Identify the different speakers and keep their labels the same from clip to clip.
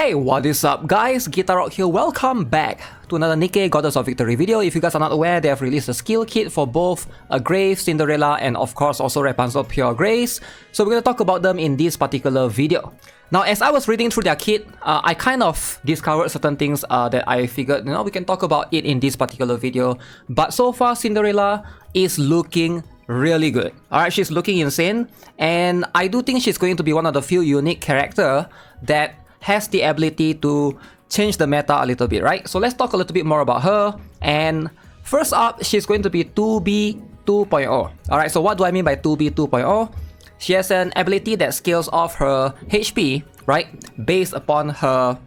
Speaker 1: Hey, what is up guys? GuitarRock here, welcome back to another Nikke Goddess of Victory video. If you guys are not aware, they have released a skill kit for both a Grave, Cinderella, and of course also Rapunzel Pure Grace. So we're going to talk about them in this particular video. Now as I was reading through their kit, I kind of discovered certain things that I figured, we can talk about it in this particular video. But so far Cinderella is looking really good. Alright, she's looking insane, and I do think she's going to be one of the few unique character that has the ability to change the meta a little bit, right? So let's talk a little bit more about her. And first up, she's going to be 2B 2.0. Alright, so what do I mean by 2B 2.0? She has an ability that scales off her HP, right? Based upon her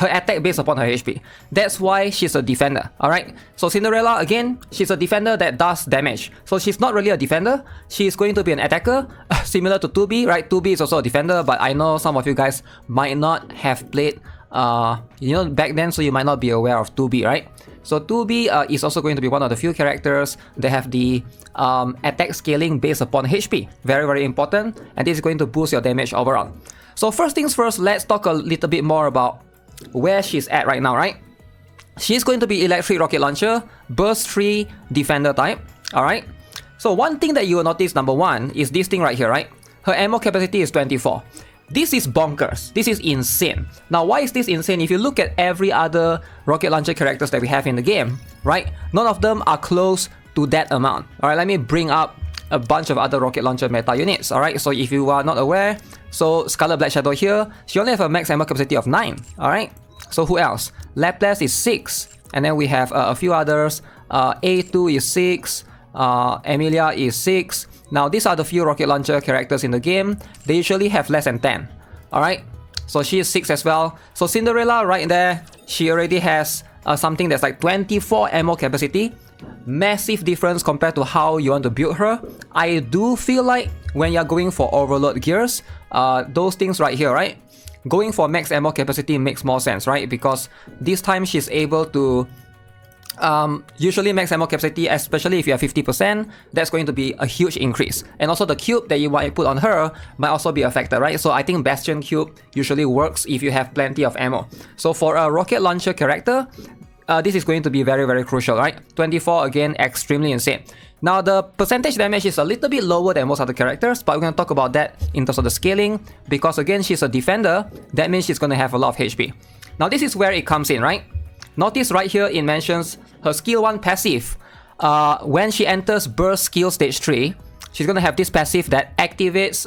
Speaker 1: attack based upon her HP. That's why she's a defender, alright? So Cinderella, again, she's a defender that does damage. So she's not really a defender, she's going to be an attacker, similar to 2B, right? 2B is also a defender, but I know some of you guys might not have played, back then, so you might not be aware of 2B, right? So 2B is also going to be one of the few characters that have the attack scaling based upon HP. Very, very important, and this is going to boost your damage overall. So first things first, let's talk a little bit more about where she's at right now, right? She's going to be Electric Rocket Launcher, Burst 3, Defender type, alright? So one thing that you will notice, number one, is this thing right here, right? Her ammo capacity is 24. This is bonkers. This is insane. Now, why is this insane? If you look at every other rocket launcher characters that we have in the game, right? None of them are close to that amount. Alright, let me bring up a bunch of other rocket launcher meta units, alright? So if you are not aware, so Scarlet Black Shadow here, she only have a max ammo capacity of 9, alright? So who else? Laplace is 6, and then we have a few others. A2 is 6, Emilia is 6. Now these are the few rocket launcher characters in the game. They usually have less than 10, alright? So she is 6 as well. So Cinderella right there, she already has something that's like 24 ammo capacity. Massive difference compared to how you want to build her. I do feel like when you're going for overload gears, those things right here, right? Going for max ammo capacity makes more sense, right? Because this time she's able to usually max ammo capacity, especially if you have 50%, that's going to be a huge increase. And also the cube that you might put on her might also be a factor, right? So I think Bastion cube usually works if you have plenty of ammo. So for a rocket launcher character, this is going to be very, very crucial, right? 24, again, extremely insane. Now, the percentage damage is a little bit lower than most other characters, but we're going to talk about that in terms of the scaling, because again, she's a defender. That means she's going to have a lot of HP. Now, this is where it comes in, right? Notice right here, it mentions her skill 1 passive. When she enters burst skill stage 3, she's going to have this passive that activates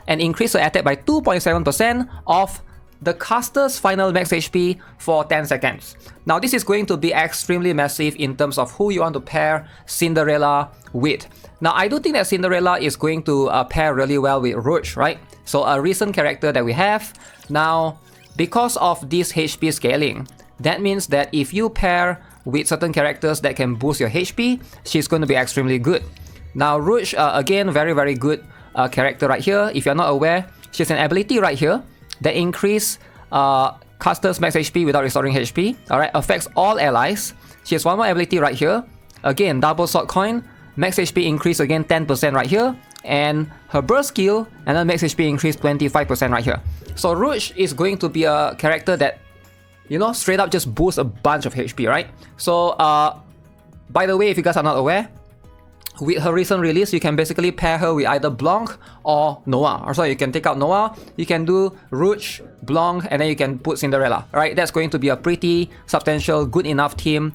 Speaker 1: and increases her attack by 2.7% of the caster's final max HP for 10 seconds. Now this is going to be extremely massive in terms of who you want to pair Cinderella with. Now I do think that Cinderella is going to pair really well with Rouge, right? So a recent character that we have. Now because of this HP scaling, that means that if you pair with certain characters that can boost your HP, she's going to be extremely good. Now Rouge, again, very, very good character right here. If you're not aware, she has an ability right here that increase caster's max HP without restoring HP. Alright, affects all allies. She has one more ability right here. Again, double sword coin, max HP increase again 10% right here. And her burst skill, and then max HP increase 25% right here. So Rouge is going to be a character that, straight up just boosts a bunch of HP, right? So, by the way, if you guys are not aware, with her recent release, you can basically pair her with either Blanc or Noah. Or so you can take out Noah, you can do Rouge, Blanc, and then you can put Cinderella. Right? That's going to be a pretty substantial, good enough team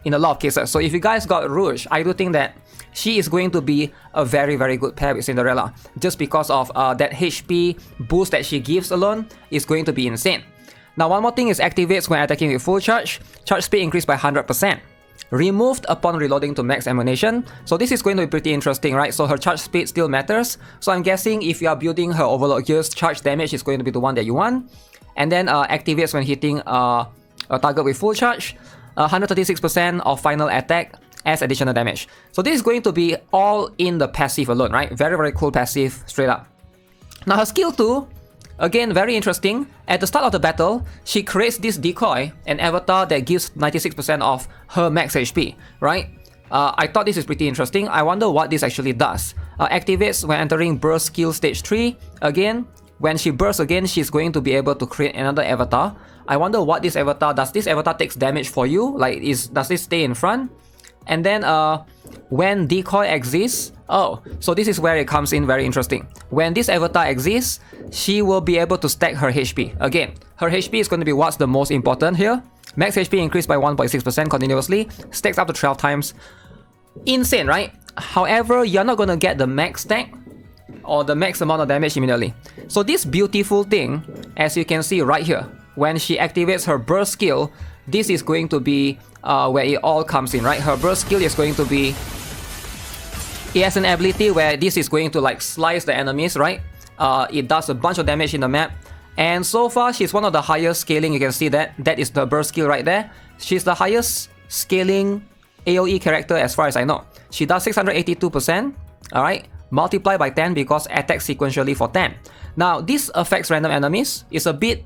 Speaker 1: in a lot of cases. So if you guys got Rouge, I do think that she is going to be a very, very good pair with Cinderella. Just because of that HP boost that she gives alone is going to be insane. Now one more thing is activates when attacking with full charge. Charge speed increased by 100%. Removed upon reloading to max ammunition. So this is going to be pretty interesting, right? So her charge speed still matters. So I'm guessing if you are building her overload gears, charge damage is going to be the one that you want. And then activates when hitting a target with full charge. 136% of final attack as additional damage. So this is going to be all in the passive alone, right? Very, very cool passive, straight up. Now her skill 2, again, very interesting. At the start of the battle, she creates this decoy, an avatar that gives 96% of her max HP, right? I thought this is pretty interesting. I wonder what this actually does. Activates when entering burst skill stage 3. Again, when she bursts again, she's going to be able to create another avatar. I wonder what this avatar does. This avatar takes damage for you, like does it stay in front? And then when decoy exists, oh, so this is where it comes in very interesting. When this avatar exists, she will be able to stack her HP. Again, her HP is going to be what's the most important here. Max HP increased by 1.6% continuously, stacks up to 12 times. Insane, right? However, you're not going to get the max stack or the max amount of damage immediately. So this beautiful thing, as you can see right here, when she activates her burst skill, this is going to be where it all comes in, right? Her burst skill is going to be... It has an ability where this is going to like slice the enemies, right? It does a bunch of damage in the map. And so far, she's one of the highest scaling. You can see that. That is the burst skill right there. She's the highest scaling AoE character as far as I know. She does 682%, alright? Multiply by 10 because attack sequentially for 10. Now, this affects random enemies. It's a bit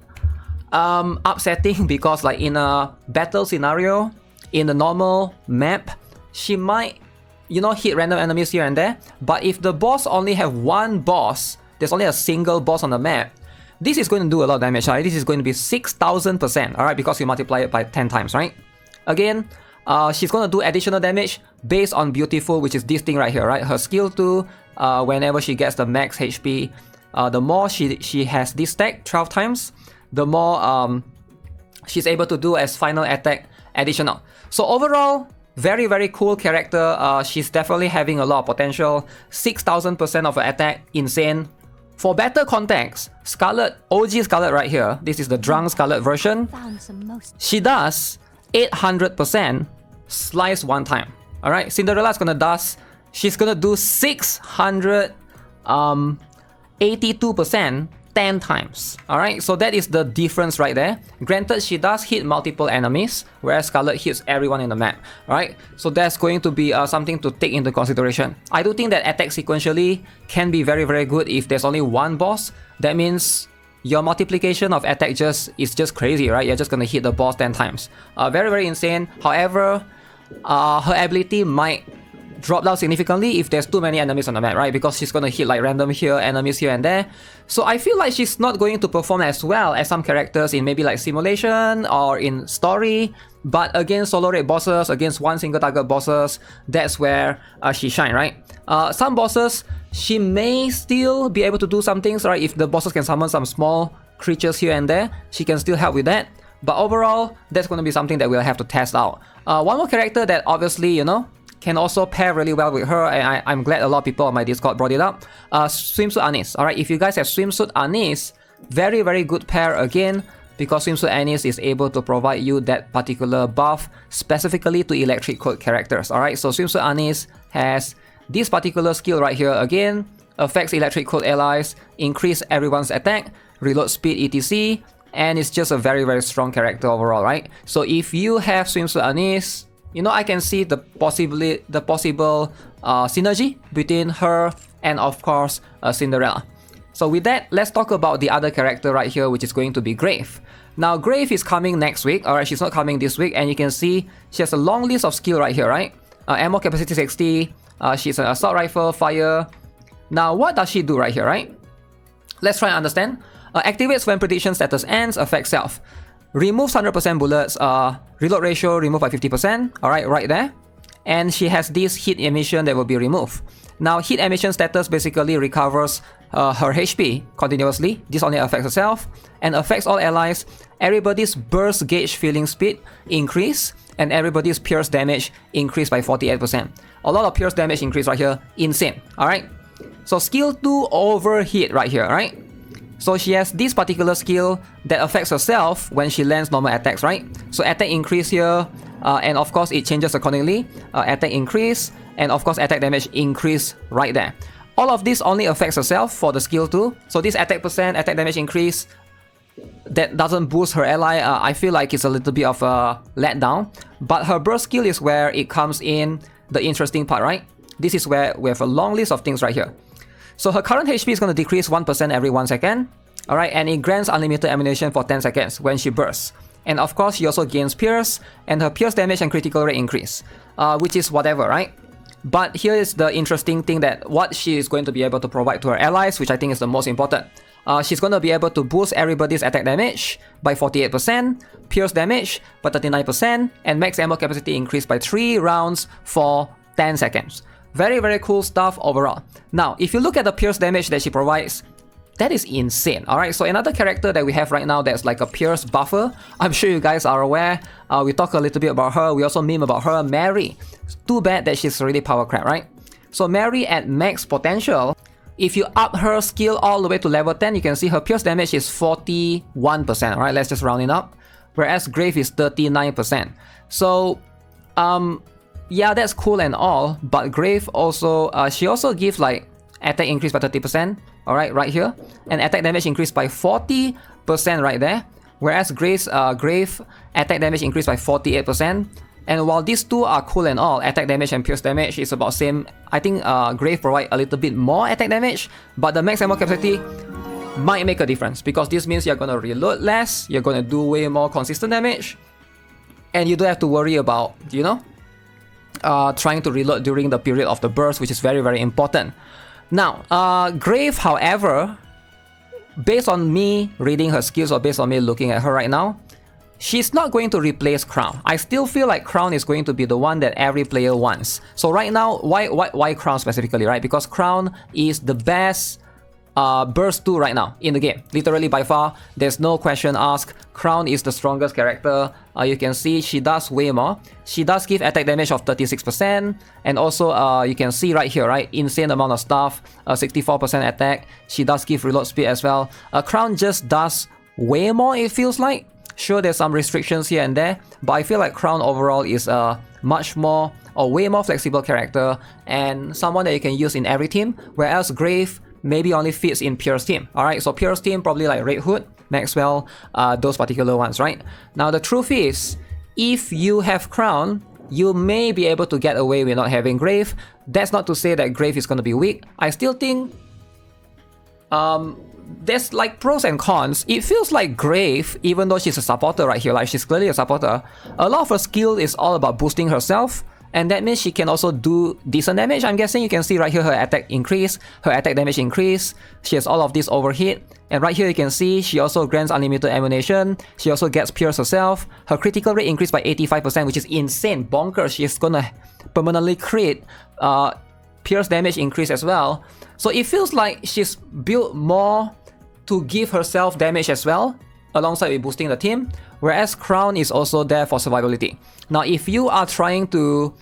Speaker 1: upsetting because like in a battle scenario, in the normal map, she might, you know, hit random enemies here and there. But if the boss only have one boss, there's only a single boss on the map, this is going to do a lot of damage, right? This is going to be 6,000%, alright? Because you multiply it by 10 times, right? Again, she's going to do additional damage based on Beautiful, which is this thing right here, right? Her skill 2, whenever she gets the max HP, the more she has this stack 12 times, the more she's able to do as final attack additional. So overall, very, very cool character. She's definitely having a lot of potential. 6,000% of her attack, insane. For better context, Scarlet, OG Scarlet right here, this is the drunk Scarlet version. She does 800% slice one time. Alright, Cinderella is gonna she's gonna do 682% 10 times. Alright, so that is the difference right there. Granted, she does hit multiple enemies, whereas Scarlet hits everyone in the map. Alright, so that's going to be something to take into consideration. I do think that attack sequentially can be very, very good if there's only one boss. That means your multiplication of attack is just crazy, right? You're just gonna hit the boss 10 times. Very, very insane. However, her ability might drop down significantly if there's too many enemies on the map, right? Because she's gonna hit like random enemies here and there. So I feel like she's not going to perform as well as some characters in maybe like simulation or in story. But against solo raid bosses, against one single target bosses, that's where she shine, right? Some bosses, she may still be able to do some things, right? If the bosses can summon some small creatures here and there, she can still help with that. But overall, that's going to be something that we'll have to test out. One more character that obviously, you know, can also pair really well with her, and I'm glad a lot of people on my Discord brought it up. Swimsuit Anis. Alright, if you guys have Swimsuit Anis, very, very good pair again, because Swimsuit Anis is able to provide you that particular buff specifically to electric code characters. Alright, so Swimsuit Anis has this particular skill right here again, affects electric code allies, increase everyone's attack, reload speed, etc. And it's just a very, very strong character overall, right? So if you have Swimsuit Anis, you know, I can see the possible synergy between her and of course Cinderella. So with that, let's talk about the other character right here, which is going to be Grave. Now Grave is coming next week, alright, she's not coming this week, and you can see she has a long list of skill right here, right? Ammo capacity 60, she's an assault rifle, fire. Now what does she do right here, right? Let's try and understand. Activates when prediction status ends, affects self. Removes 100% bullets, reload ratio removed by 50%, alright, right there. And she has this heat emission that will be removed. Now, heat emission status basically recovers her HP continuously. This only affects herself and affects all allies. Everybody's burst gauge filling speed increase and everybody's pierce damage increase by 48%. A lot of pierce damage increase right here, insane, alright. So skill 2 overheat right here, right? So she has this particular skill that affects herself when she lands normal attacks, right? So attack increase here, and of course it changes accordingly. Attack increase, and of course attack damage increase right there. All of this only affects herself for the skill 2. So this attack percent, attack damage increase, that doesn't boost her ally. I feel like it's a little bit of a letdown. But her burst skill is where it comes in the interesting part, right? This is where we have a long list of things right here. So her current HP is going to decrease 1% every 1 second. Alright, and it grants unlimited ammunition for 10 seconds when she bursts. And of course, she also gains pierce, and her pierce damage and critical rate increase. Which is whatever, right? But here is the interesting thing, that what she is going to be able to provide to her allies, which I think is the most important. She's going to be able to boost everybody's attack damage by 48%, pierce damage by 39%, and max ammo capacity increased by 3 rounds for 10 seconds. Very, very cool stuff overall. Now, if you look at the pierce damage that she provides, that is insane. Alright, so another character that we have right now that's like a pierce buffer, I'm sure you guys are aware. We talk a little bit about her. We also meme about her, Mary. Too bad that she's really power crap, right? So Mary at max potential, if you up her skill all the way to level 10, you can see her pierce damage is 41%, right? Let's just round it up. Whereas Grave is 39%. So, yeah, that's cool and all, but Grave also, she also gives like attack increase by 30%, alright, right here. And attack damage increased by 40% right there. Whereas Grave attack damage increased by 48%. And while these two are cool and all, attack damage and pierce damage is about same. I think Grave provide a little bit more attack damage, but the max ammo capacity might make a difference because this means you're gonna reload less, you're gonna do way more consistent damage, and you don't have to worry about, you know, trying to reload during the period of the burst, which is very, very important. Now, Grave, however, based on me reading her skills or based on me looking at her right now, she's not going to replace Crown. I still feel like Crown is going to be the one that every player wants. So right now, why Crown specifically, right? Because Crown is the best burst 2 right now in the game. Literally by far, there's no question asked. Crown is the strongest character. You can see she does way more. She does give attack damage of 36%, and also you can see right here, right, insane amount of stuff, 64% attack. She does give reload speed as well. Crown just does way more, it feels like. Sure, there's some restrictions here and there, but I feel like Crown overall is a much more or way more flexible character and someone that you can use in every team, whereas Grave maybe only fits in Pierce team. Alright, so Pierce team probably like Red Hood, Maxwell, those particular ones, right? Now the truth is, if you have Crown, you may be able to get away with not having Grave. That's not to say that Grave is going to be weak. I still think there's like pros and cons. It feels like Grave, even though she's a supporter right here, like she's clearly a supporter, a lot of her skill is all about boosting herself, and that means she can also do decent damage. I'm guessing you can see right here her attack increase, her attack damage increase, she has all of this overhit, and right here you can see she also grants unlimited ammunition, she also gets pierce herself, her critical rate increased by 85%, which is insane, bonkers. She's gonna permanently crit pierce damage increase as well. So it feels like she's built more to give herself damage as well, alongside with boosting the team, whereas Crown is also there for survivability. Now, if you are trying to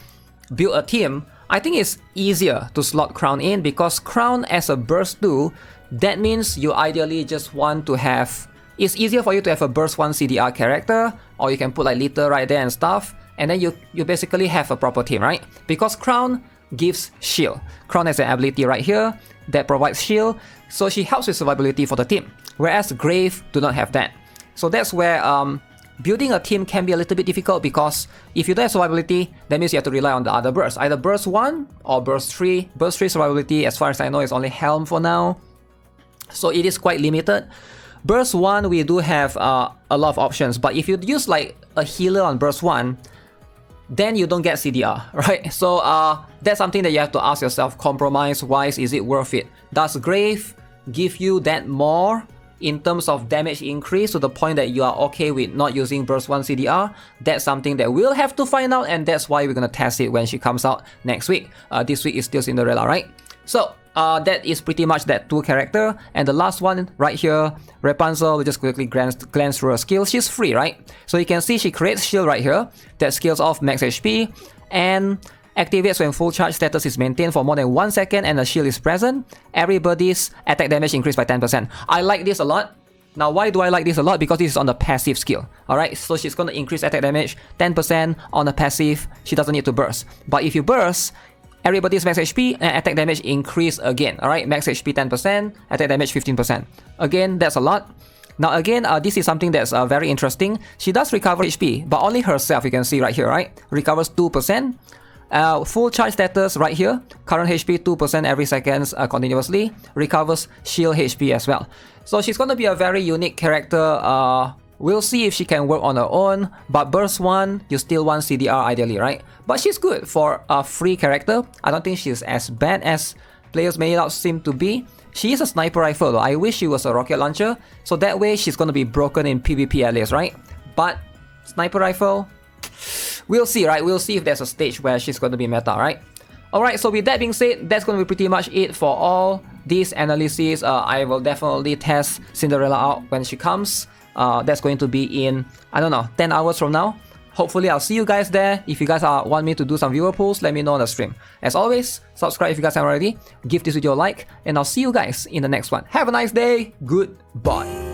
Speaker 1: build a team, I think it's easier to slot Crown in because Crown as a burst 2, that means you ideally just want to have... It's easier for you to have a burst 1 CDR character, or you can put like Lita right there and stuff, and then you basically have a proper team, right? Because Crown gives shield. Crown has an ability right here that provides shield, so she helps with survivability for the team, whereas Grave do not have that. So that's where building a team can be a little bit difficult, because if you don't have survivability, that means you have to rely on the other bursts, either burst 1 or burst 3. Burst 3 survivability, as far as I know, is only Helm for now, so it is quite limited. Burst 1, we do have a lot of options, but if you use like a healer on burst 1, then you don't get CDR, right? So that's something that you have to ask yourself, compromise-wise, is it worth it? Does Grave give you that more in terms of damage increase to the point that you are okay with not using burst 1 CDR? That's something that we'll have to find out, and that's why we're gonna test it when she comes out next week. This week is still Cinderella, right? So that is pretty much that 2 character. And the last one right here, Rapunzel, we just quickly glance through her skill. She's free, right? So you can see she creates shield right here that scales off max HP and activates when full charge status is maintained for more than 1 second and the shield is present. Everybody's attack damage increased by 10%. I like this a lot. Now, why do I like this a lot? Because this is on the passive skill. Alright, so she's going to increase attack damage 10% on the passive. She doesn't need to burst. But if you burst, everybody's max HP and attack damage increase again. Alright, max HP 10%, attack damage 15%. Again, that's a lot. Now again, this is something that's very interesting. She does recover HP, but only herself, you can see right here, right? Recovers 2%. Full charge status right here, current HP 2% every second continuously, recovers shield HP as well. So she's going to be a very unique character. We'll see if she can work on her own, but burst 1, you still want CDR ideally, right? But she's good for a free character. I don't think she's as bad as players may not seem to be. She is a sniper rifle though. I wish she was a rocket launcher, so that way she's gonna be broken in PvP at least, right? But sniper rifle, we'll see, right? We'll see if there's a stage where she's gonna be meta, right? Alright, so with that being said, that's gonna be pretty much it for all these analyses. I will definitely test Cinderella out when she comes. That's going to be in, I don't know, 10 hours from now. Hopefully I'll see you guys there. If you guys want me to do some viewer polls, let me know on the stream. As always, subscribe if you guys haven't already, give this video a like, and I'll see you guys in the next one. Have a nice day, goodbye.